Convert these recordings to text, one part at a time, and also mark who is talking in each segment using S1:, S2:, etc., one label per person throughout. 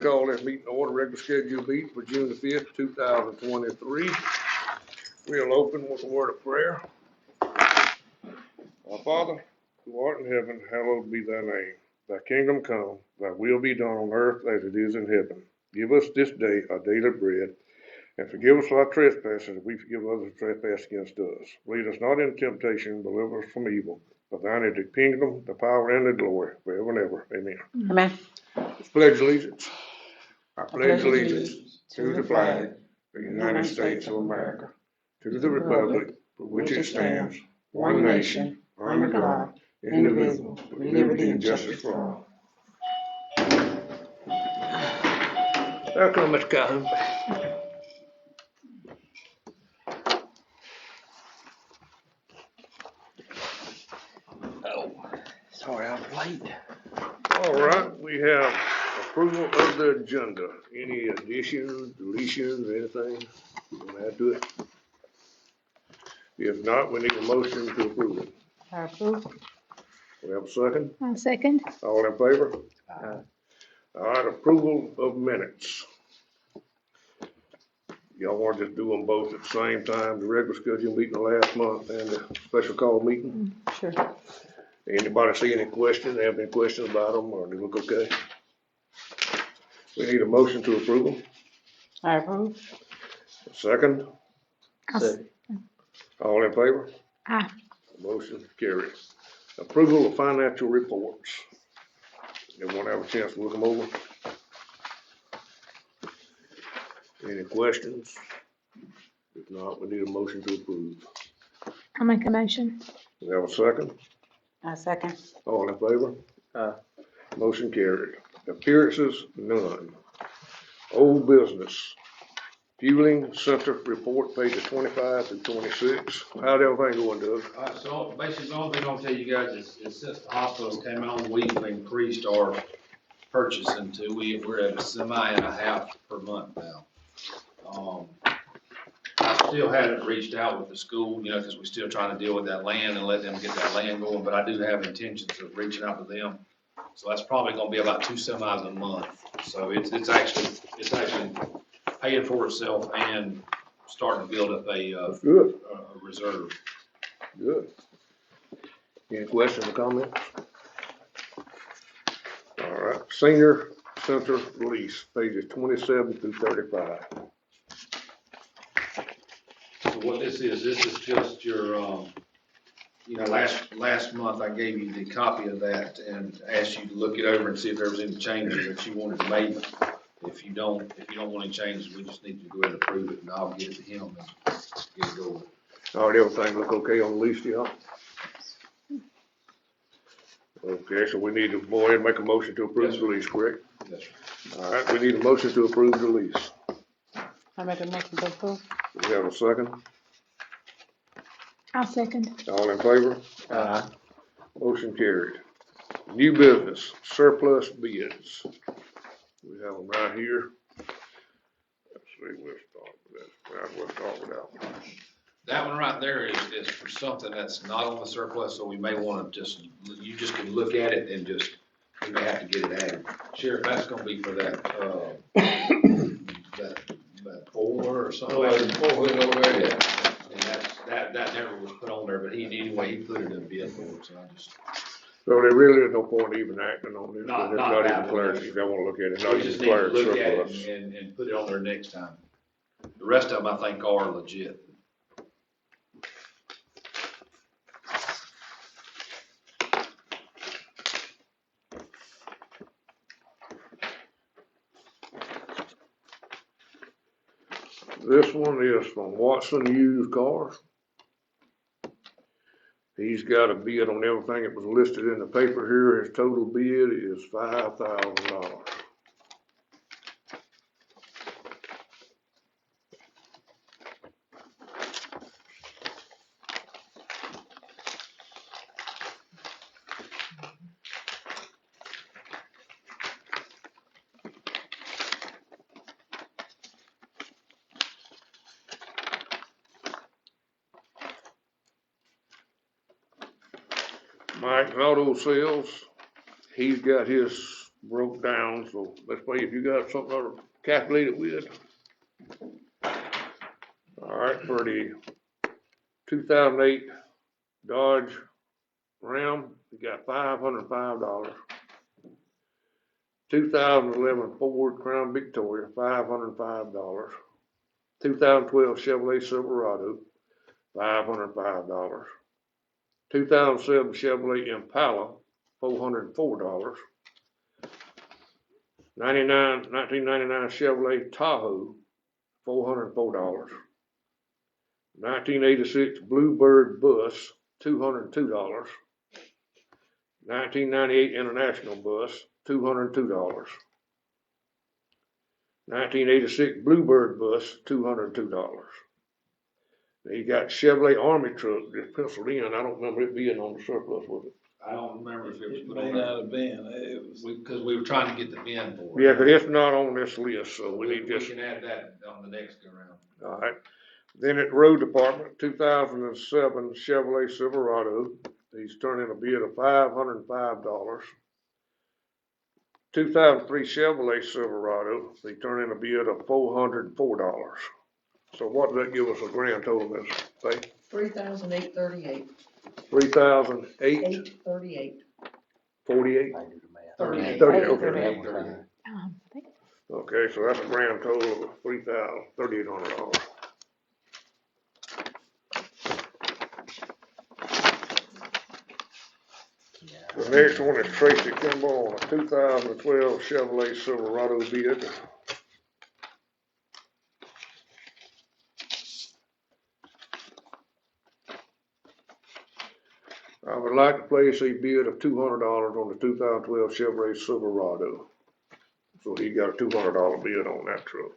S1: Call this meeting to order, regular scheduled meeting for June the 5th, 2023. We'll open with a word of prayer. Our Father, who art in heaven, hallowed be thy name. Thy kingdom come, thy will be done on earth as it is in heaven. Give us this day our daily bread, and forgive us our trespasses as we forgive others who trespass against us. Lead us not into temptation, but deliver us from evil. For thine is the kingdom, the power, and the glory, forever and ever. Amen.
S2: Amen.
S1: Pledge allegiance. I pledge allegiance to the flag of the United States of America, to the republic for which it stands, one nation, under God, indivisible, with liberty and justice for all. Welcome, Mr. Calhoun.
S2: Oh, sorry I was late.
S1: All right, we have approval of the agenda. Any additions, deletions, anything you want to add to it? If not, we need a motion to approve it.
S2: I approve.
S1: We have a second?
S3: I'll second.
S1: All in favor? All right, approval of minutes. Y'all want to just do them both at the same time, the regular scheduled meeting last month and the special call meeting?
S2: Sure.
S1: Anybody see any questions, have any questions about them, or they look okay? We need a motion to approve them.
S2: I approve.
S1: A second?
S3: I'll s-
S1: All in favor?
S3: Aye.
S1: Motion carried. Approval of financial reports. Everyone have a chance to look them over? Any questions? If not, we need a motion to approve.
S3: I'll make a motion.
S1: We have a second?
S2: I second.
S1: All in favor? Motion carried. Appearances, none. Old business. Fueling Center report, pages 25 through 26. How'd everything going, Doug?
S4: So basically, the only thing I'll tell you guys is since the hospitals came on, we've increased our purchasing to, we're at a semi-and-a-half per month now. I still haven't reached out with the school, because we're still trying to deal with that land and let them get that land going, but I do have intentions of reaching out to them. So that's probably gonna be about 2 semis a month. So it's actually paying for itself and starting to build up
S1: That's good,
S4: a reserve.
S1: good. Any questions or comments? All right, Senior Center lease, pages 27 through 35.
S4: So what this is just your, last month I gave you the copy of that and asked you to look it over and see if there was any changes that you wanted to make. If you don't want any changes, we just need to go ahead and approve it and I'll get it to him and get it going.
S1: All right, everything look okay on the lease, y'all? Okay, so we need to go ahead and make a motion to approve
S4: Yes,
S1: the lease, correct?
S4: Yes, sir.
S1: All right, we need a motion to approve the lease.
S2: I make a motion to approve.
S1: We have a second?
S3: I'll second.
S1: All in favor? Motion carried. New business, surplus bids. We have them right here. Let's see, we'll start with that. We'll start with that one.
S4: That one right there is for something that's not on the surplus, so we may want to you just can look at it and we may have to get it added. Sheriff, that's gonna be for that, that 4 or something.
S1: Oh, that 4-wheel over there?
S4: Yeah, and that never was put on there, but anyway, he put it in bid for it, so I just.
S1: So there really is no point even acting on this.
S4: Not
S1: It's not even
S4: that one.
S1: declared, if you want to look at it,
S4: We
S1: not even
S4: just need to
S1: declared
S4: look at
S1: surplus.
S4: it and put it on there next time. The rest of them, I think, are legit.
S1: This one is from Watson Used Cars. He's got a bid on everything that was listed in the paper here. His total bid is $5,000. Mike Auto Sales, he's got his broke down, so let's play, if you got something to calculate it with. All right, for the 2008 Dodge Ram, we got $505. 2011 Ford Crown Victoria, $505. 2012 Chevrolet Silverado, $505. 2007 Chevrolet Impala, $404. 1999 Chevrolet Tahoe, $404. 1986 Bluebird Bus, $202. 1998 International Bus, $202. 1986 Bluebird Bus, $202. Now you got Chevrolet Army truck just penciled in. I don't remember it being on the surplus, was it?
S4: I don't remember if it was
S5: It
S4: put
S5: may
S4: on
S5: not
S4: there.
S5: have been, it was.
S4: Because we were trying to get the bin for it.
S1: Yeah, 'cause it's not on this list, so we
S4: We
S1: need just,
S4: can add that on the next go round.
S1: all right. Then at Road Department, 2007 Chevrolet Silverado, he's turning a bid of $505. 2003 Chevrolet Silverado, he turned in a bid of $404. So what does that give us a grand total, Ms. Fay?
S6: $3,838.
S1: 3,008,
S6: 838.
S1: 48?
S6: 38.
S1: 30, okay.
S2: 38.
S3: I think
S1: Okay, so that's a grand total of $3,800. The next one is Tracy Kimball on a 2012 Chevrolet Silverado bid. I would like to place a bid of $200 on the 2012 Chevrolet Silverado. So he got a $200 bid on that truck.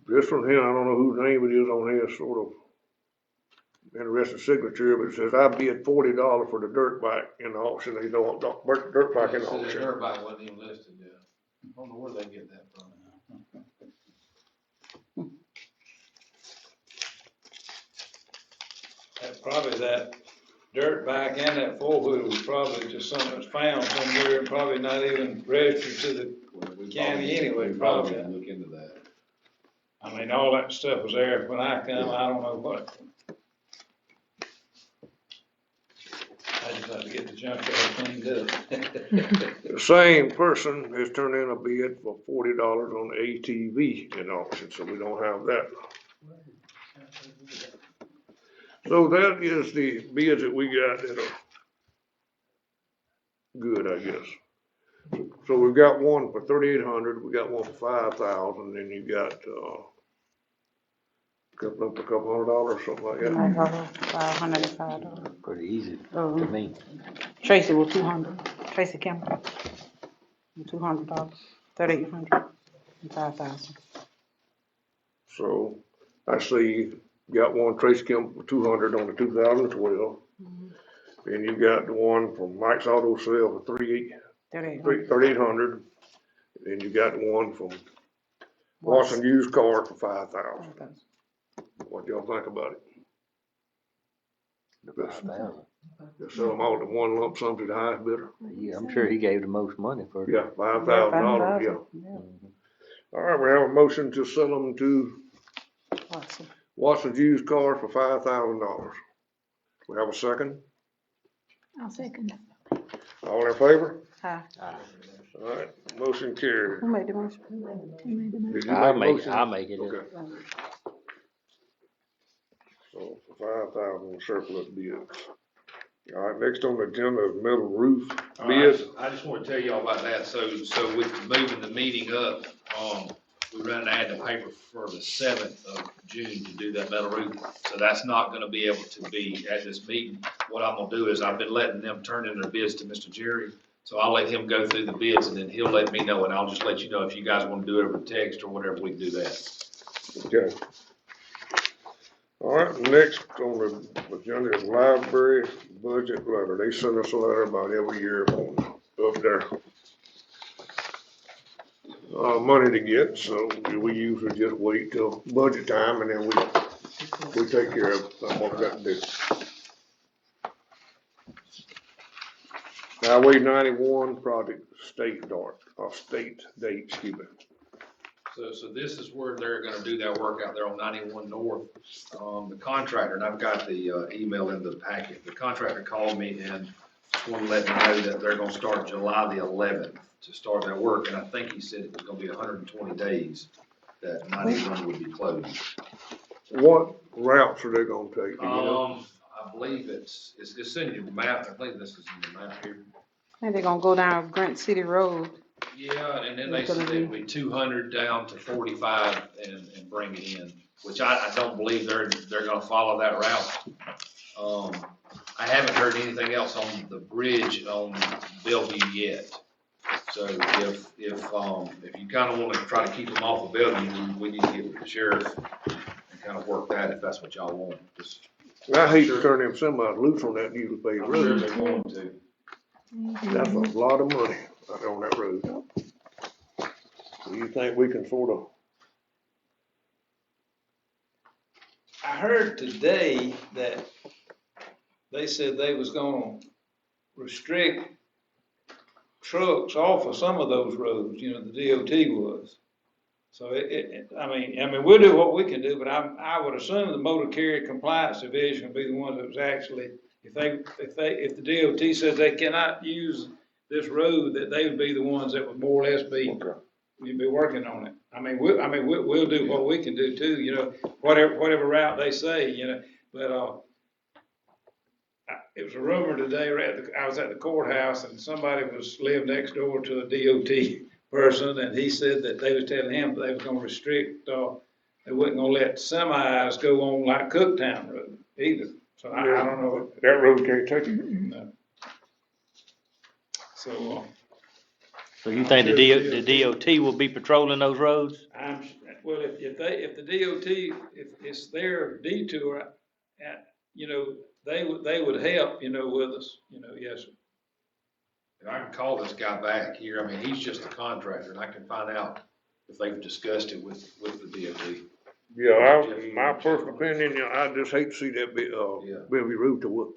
S1: This one here, I don't know whose name it is on here, sort of interesting signature, but it says, I bid $40 for the dirt bike in the auction. They don't, dirt bike in the
S4: So the
S1: auction.
S4: dirt bike wasn't even listed yet. I don't know where they get that from.
S5: Probably that dirt bike and that four-wheeler was probably just something that's found somewhere and probably not even registered to the,
S4: We
S5: County anyway,
S4: we probably
S5: probably.
S4: can look into that.
S5: I mean, all that stuff was there when I come, I don't know what. I just had to get the junkyard cleaned up.
S1: The same person has turned in a bid for $40 on the ATV in auction, so we don't have that. So that is the bids that we got that are good, I guess. So we've got one for 3,800, we got one for 5,000, then you got, couple up a couple $100, something like that.
S2: $505.
S7: Pretty easy to
S2: Oh,
S7: me.
S2: Tracy with 200. Tracy Kimball. With $200. 3,800 and 5,000.
S1: So I see you got one Trace Kemp for 200 on the 2012. Then you got the one from Mike's Auto Sale for
S2: 3,800.
S1: 3,800. Then you got the one from Watson Used Car for 5,000. What y'all think about it?
S7: The 5,000.
S1: Just sell them all to one lump sum to the highest bidder?
S7: Yeah, I'm sure he gave the most money for it.
S1: Yeah, $5,000, yeah. All right, we have a motion to sell them to
S2: Awesome.
S1: Watson's Used Car for $5,000. We have a second?
S3: I'll second.
S1: All in favor?
S2: Aye.
S1: All right, motion carried.
S2: Who made the motion?
S3: Who made the motion?
S1: Did you
S7: I'll
S1: a
S7: make it,
S1: motion?
S7: I'll make it.
S1: Okay. So for 5,000 surplus bids. All right, next on the agenda is metal roof
S4: All right,
S1: bids.
S4: I just want to tell y'all about that. So with moving the meeting up, we ran an ad in the paper for the 7th of June to do that metal roof. So that's not gonna be able to be at this meeting. What I'm gonna do is I've been letting them turn in their bids to Mr. Jerry. So I'll let him go through the bids and then he'll let me know, and I'll just let you know if you guys wanna do it over text or whatever, we can do that.
S1: Okay. All right, next on the agenda is library budget letter. They send us a letter about every year up there. Money to get, so we usually just wait till budget time and then we take care of what we got to do. Highway 91 project state date, excuse me.
S4: So this is where they're gonna do that work out there on 91 North. The contractor, and I've got the email in the packet, the contractor called me and just wanted to let me know that they're gonna start July the 11th to start that work, and I think he said it was gonna be 120 days that 91 would be closed.
S1: What routes are they gonna take? Do you know?
S4: I believe it's in your map, I think this is in the map here.
S2: I think they're gonna go down Grant City Road.
S4: Yeah, and then they said it'd be 200 down to 45 and bring it in, which I don't believe they're gonna follow that route. I haven't heard anything else on the bridge on Bellevue yet. So if you kinda wanna try to keep them off of Bellevue, we need to get with the sheriff and kinda work that if that's what y'all want. Just-
S1: I hate to turn them semis loose on that newly paved
S4: I'm sure
S1: road.
S4: they want to.
S1: That's a lot of money out on that road. Do you think we can sort of,
S5: I heard today that they said they was gonna restrict trucks off of some of those roads, you know, the DOT was. So I mean, we'll do what we can do, but I would assume the Motor Carrier Compliance Division would be the one that was actually, if the DOT says they cannot use this road, that they would be the ones that would more or less be, you'd be working on it. We'll do what we can do too, you know, whatever route they say, you know, but, it was a rumor today, I was at the courthouse and somebody lived next door to a DOT person, and he said that they was telling him they was gonna restrict, they wasn't gonna let semis go on like Cooktown Road either. So I don't know.
S1: that road can't take it?
S5: No. So,
S7: So you think the DOT will be patrolling those roads?
S5: well, if the DOT, if it's their detour, you know, they would help, you know, with us, you know, yes, sir.
S4: And I can call this guy back here, I mean, he's just a contractor, and I can find out if they've discussed it with the DOT.
S1: Yeah, my personal opinion, you know, I just hate to see that
S4: Yeah.
S1: Bellevue road to whoop.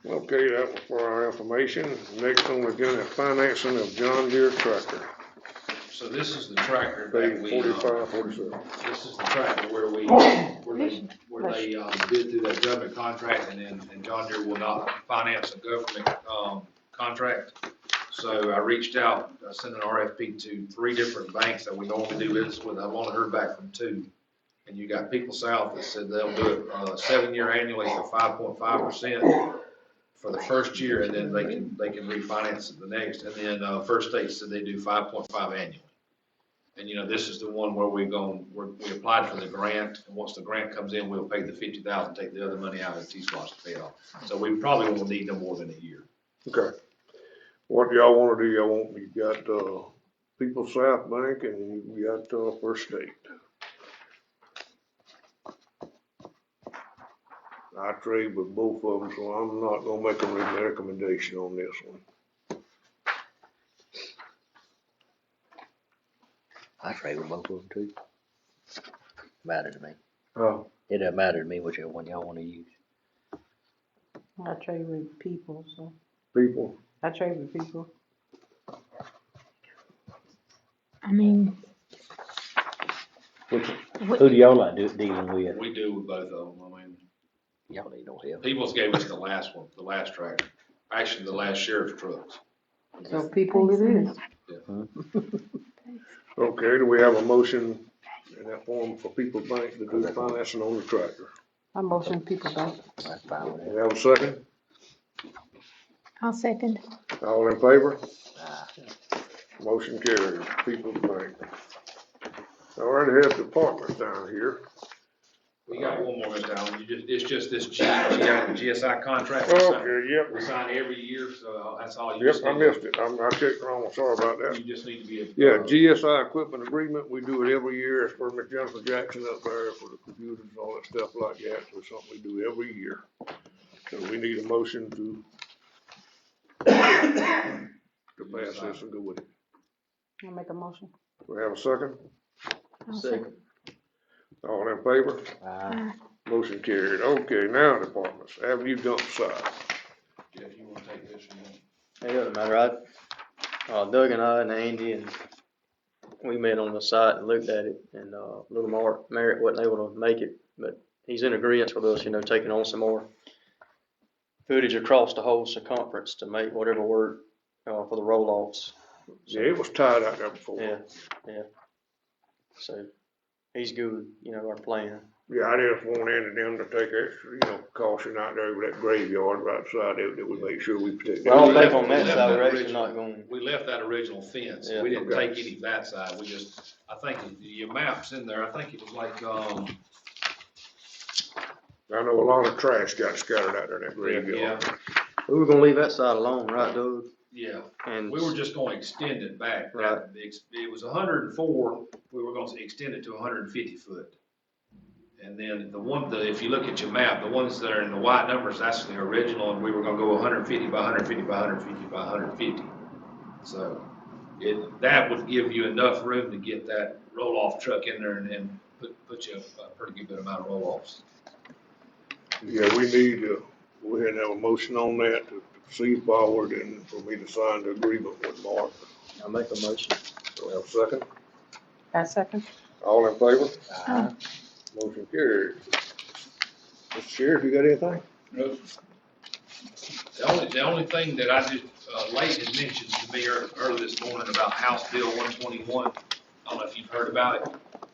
S1: Okay, that was for our information. Next on the agenda, financing of John Deere tractor,
S4: So this is the tractor
S1: page
S4: that we,
S1: 45, 47.
S4: this is the tractor where they bid through that government contract, and John Deere will not finance a government, contract. So I reached out, I sent an RFP to 3 different banks that we normally do business with. I've only heard back from 2. And you got People South that said they'll do it, 7-year annually for 5.5% for the first year, and then they can refinance it the next. And then, First State said they do 5.5 annually. And, you know, this is the one where we applied for the grant, and once the grant comes in, we'll pay the $50,000, take the other money out of T-Splosh to pay it off. So we probably won't need no more than a year.
S1: Okay. What y'all wanna do? You got, People South Bank and you got, First State. I trade with both of them, so I'm not gonna make a recommendation on this one.
S7: I trade with both of them too. Matter to me.
S1: Oh.
S7: It doesn't matter to me whichever one y'all wanna use.
S2: I trade with people, so
S1: People,
S2: I trade with people.
S3: I mean,
S7: Who do y'all like dealing with?
S4: We do with both of them, I mean.
S7: Y'all need no help.
S4: Peoples gave us the last one, the last tractor, actually the last sheriff's trucks.
S2: So people it is.
S1: okay, do we have a motion in that form for People Bank to do the financing on the tractor?
S2: I motion people bank.
S7: That's fine with
S1: We
S7: that.
S1: have a second?
S3: I'll second.
S1: All in favor?
S7: Ah,
S1: Motion carries, People Bank. I already have departments down here.
S4: We got one more, Mr. Allen, it's just this GSI contract. We sign-
S1: Okay, yep,
S4: We sign every year, so that's all you
S1: yep,
S4: just
S1: I
S4: need to-
S1: missed it, I checked wrong, sorry about that.
S4: You just need to be.
S1: Yeah, GSI equipment agreement, we do it every year, it's for Miss Jennifer Jackson up there for the computers and all that stuff like that, so it's something we do every year. So we need a motion to pass this and go with it.
S2: I'll make a motion.
S1: We have a second,
S3: I'll second.
S1: all in favor?
S7: Aye.
S1: Motion carried, okay, now departments, Avenue dump site.
S4: Jeff, you wanna take this one?
S8: It doesn't matter, Doug and I and Andy and we met on the site and looked at it and, little Mark Merritt wasn't able to make it, but he's in agreement with us, taking on some more footage across the whole circumference to make whatever work, for the roll-offs.
S1: Yeah, it was tied out there before.
S8: Yeah. So he's good, our plan.
S1: Yeah, I just want Andy them to take extra, caution out there with that graveyard right beside it, that we make sure we protect.
S8: Well, I don't
S1: that.
S8: think on that
S4: left
S8: side,
S4: that
S8: we're actually
S4: original-
S8: not going,
S4: We left that original fence,
S8: Yeah.
S4: we didn't
S1: Okay.
S4: take any of that side, I think your map's in there, I think it was like,
S1: I know a lot of trash got scattered out there in that graveyard.
S4: yeah,
S8: we were gonna leave that side alone, right, Doug?
S4: yeah.
S8: And
S4: We were just gonna extend it back.
S8: Right.
S4: It was 104, we were gonna extend it to 150 foot. And then if you look at your map, the ones that are in the white numbers, that's the original, and we were gonna go 150 by 150 by 150 by 150. So that would give you enough room to get that roll-off truck in there and put you a pretty good amount of roll-offs.
S1: Yeah, we need to, go ahead and have a motion on that to proceed forward and for me to sign the agreement with Mark.
S8: I'll make a motion.
S1: Do we have a second?
S2: I second.
S1: All in favor?
S3: Aye.
S1: Motion carried. Mr. Sheriff, you got anything?
S4: The only thing that I just, Lane had mentioned to me early this morning about House Bill 121, I don't know if you've heard about it,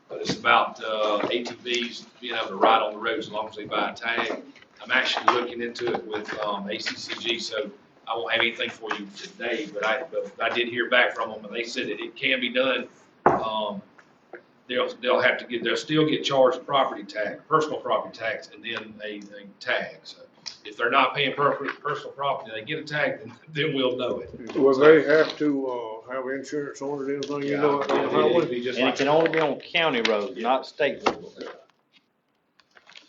S4: but it's about, ATVs being able to ride on the road as long as they buy a tag. I'm actually looking into it with, ACCG, so I won't have anything for you today, but I did hear back from them, and they said that it can be done. They'll still get charged personal property tax, and then a tag. So if they're not paying personal property, they get a tag, then we'll know it.
S1: Will they have to, have insurance on it, anything, you know, on the
S4: It'd
S1: highway?
S4: be just
S7: And it
S4: like-
S7: can only be on county roads, not state roads.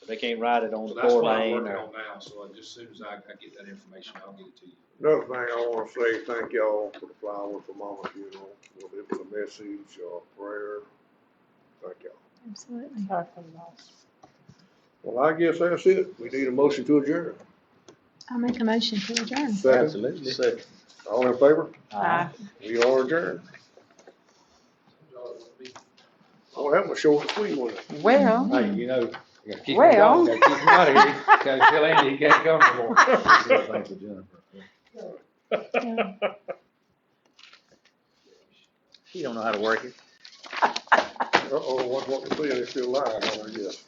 S7: They can't ride it on
S4: So
S7: the
S4: that's
S7: four
S4: what I'm
S7: lane
S4: working
S7: or.
S4: on now, so just as soon as I get that information, I'll get it to you.
S1: Another thing I wanna say, thank y'all for the flowers for Mama funeral, whether it was a message or a prayer, thank y'all.
S3: Absolutely.
S2: Sorry for the loss.
S1: Well, I guess that's it, we need a motion to adjourn.
S3: I'll make a motion to adjourn.
S1: Second,
S7: Absolutely.
S8: Second.
S1: all in favor?
S2: Aye.
S1: We are adjourned. Oh, that was short and sweet, wasn't it?
S2: Well,
S9: Hey, you gotta keep him
S2: Well.
S9: going, gotta keep him out of here, gotta tell Andy he can't come no more. Thanks for Jennifer.
S7: He don't know how to work it.
S1: Uh-oh, what we saying is still live, I guess.